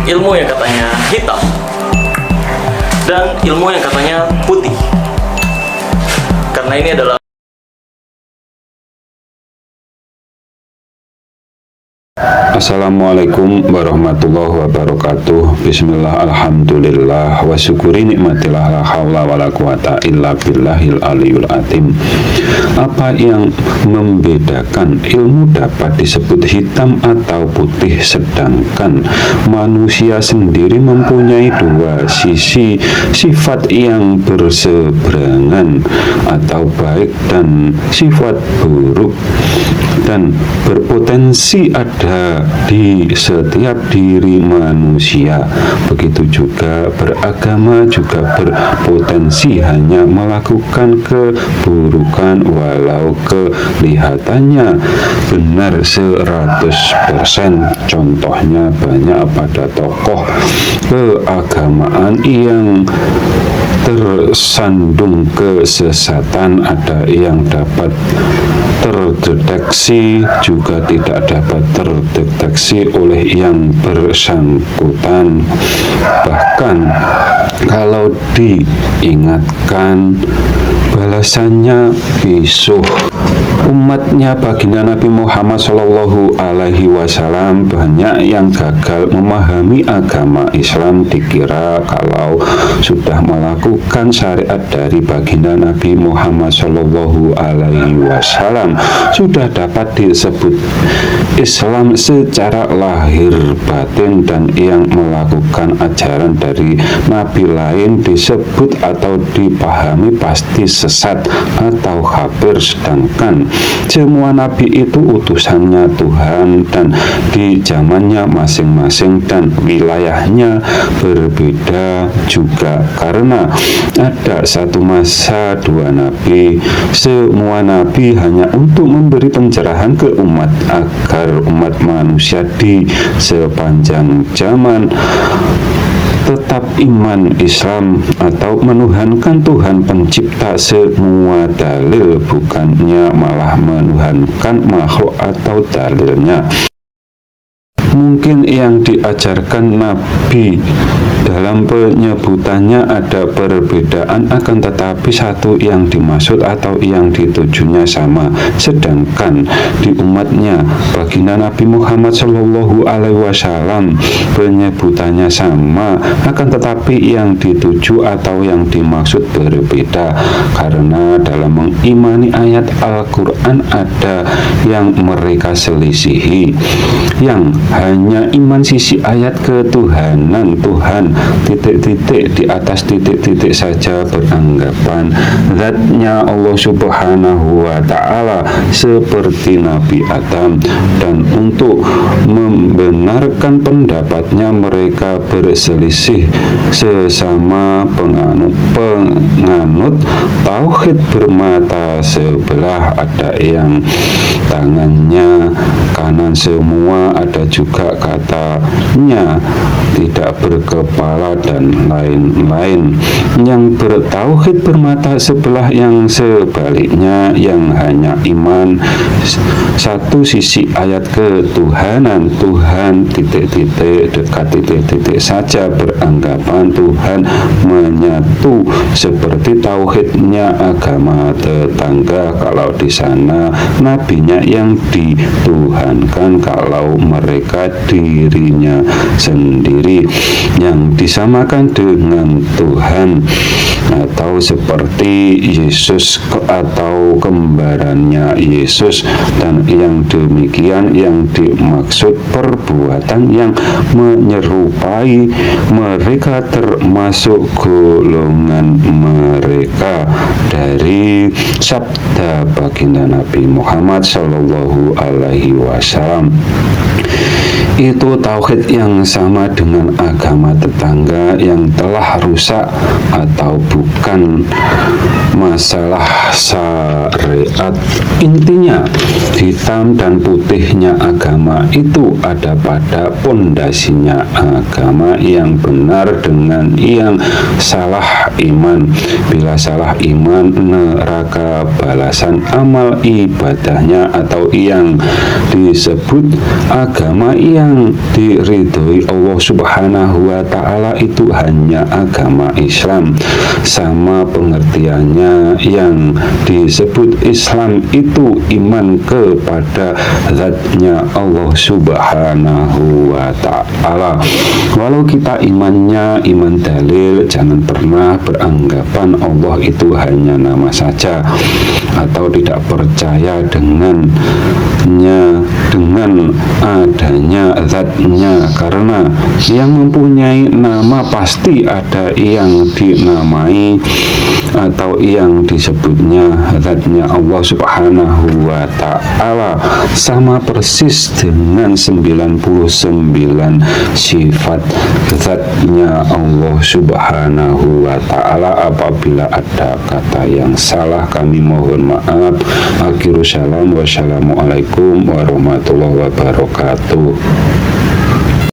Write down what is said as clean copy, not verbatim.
ilmu yang katanya hitam dan ilmu yang katanya putih. Karena ini adalah Assalamualaikum warahmatullahi wabarakatuh. Bismillah, alhamdulillah, wa syukuri nikmatillah, la hawla wa la quwata illa billahil aliyul azim. Apa yang membedakan ilmu dapat disebut hitam atau putih, sedangkan manusia sendiri mempunyai dua sisi sifat yang berseberangan, atau baik dan sifat buruk, dan berpotensi ada di setiap diri manusia. Begitu juga beragama juga berpotensi hanya melakukan keburukan, walau kelihatannya benar 100%. Contohnya banyak pada tokoh keagamaan yang tersandung kesesatan, ada yang dapat terdeteksi juga tidak dapat terdeteksi oleh yang bersangkutan. Bahkan kalau diingatkan, balasannya bisuh. Umatnya baginda Nabi Muhammad Shallallahu Alaihi Wasallam banyak yang gagal memahami agama Islam, dikira kalau sudah melakukan syariat dari baginda Nabi Muhammad Shallallahu Alaihi Wasallam sudah dapat disebut Islam secara lahir batin, dan yang melakukan ajaran dari nabi lain disebut atau dipahami pasti sesat atau kafir. Sedangkan semua nabi itu utusannya Tuhan, dan di zamannya masing-masing dan wilayahnya berbeda juga, karena ada satu masa dua nabi. Semua nabi hanya untuk memberi pencerahan ke umat agar umat manusia di sepanjang zaman tetap iman Islam atau menuhankan Tuhan pencipta semua dalil, bukannya malah menuhankan makhluk atau dalilnya. Mungkin yang diajarkan Nabi dalam penyebutannya ada perbedaan, akan tetapi satu yang dimaksud atau yang ditujunya sama. Sedangkan di umatnya baginda Nabi Muhammad Shallallahu Alaihi Wasallam penyebutannya sama, akan tetapi yang dituju atau yang dimaksud berbeda, karena dalam mengimani ayat Al-Quran ada yang mereka selisihi, yang hanya iman sisi ayat ketuhanan Tuhan titik-titik di atas titik-titik saja, beranggapan zatnya Allah Subhanahu wa Ta'ala seperti Nabi Adam, dan untuk membenarkan pendapatnya mereka berselisih sesama penganut tauhid bermata sebelah. Ada yang tangannya kanan semua, ada juga katanya tidak berkepala, dan lain-lain. Yang bertauhid bermata sebelah, yang sebaliknya yang hanya iman satu sisi ayat ketuhanan Tuhan titik-titik dekat titik-titik saja, beranggapan Tuhan menyatu seperti tauhidnya agama tetangga. Kalau di sana nabinya yang dituhankan, kalau mereka dirinya sendiri yang disamakan dengan Tuhan, atau seperti Yesus atau kembarannya Yesus. Dan yang demikian yang dimaksud perbuatan yang menyerupai mereka, termasuk golongan mereka dari sabda baginda Nabi Muhammad Shallallahu Alaihi Wasallam. Itu tauhid yang sama dengan agama tetangga yang telah rusak, atau bukan masalah syariat. Intinya, hitam dan putihnya agama itu ada pada pondasinya agama yang benar dengan yang salah iman. Bila salah iman, neraka balasan amal ibadahnya, atau yang disebut agama yang diridhoi Allah Subhanahu wa Ta'ala itu hanya agama Islam. Sama pengertiannya, yang disebut Islam itu iman kepada zatnya Allah Subhanahu wa Ta'ala. Walau kita imannya iman dalil, jangan pernah beranggapan Allah itu hanya nama saja, atau tidak percaya dengannya, dengan adanya zatnya, karena yang mempunyai nama pasti ada yang dinamai atau yang disebutnya zatnya Allah Subhanahu wa Ta'ala. Sama persis dengan 99 sifat zatnya Allah Subhanahu wa Ta'ala. Apabila ada kata yang salah, kami mohon maaf. Akhirus salam, wassalamualaikum warahmatullahi wabarakatuh.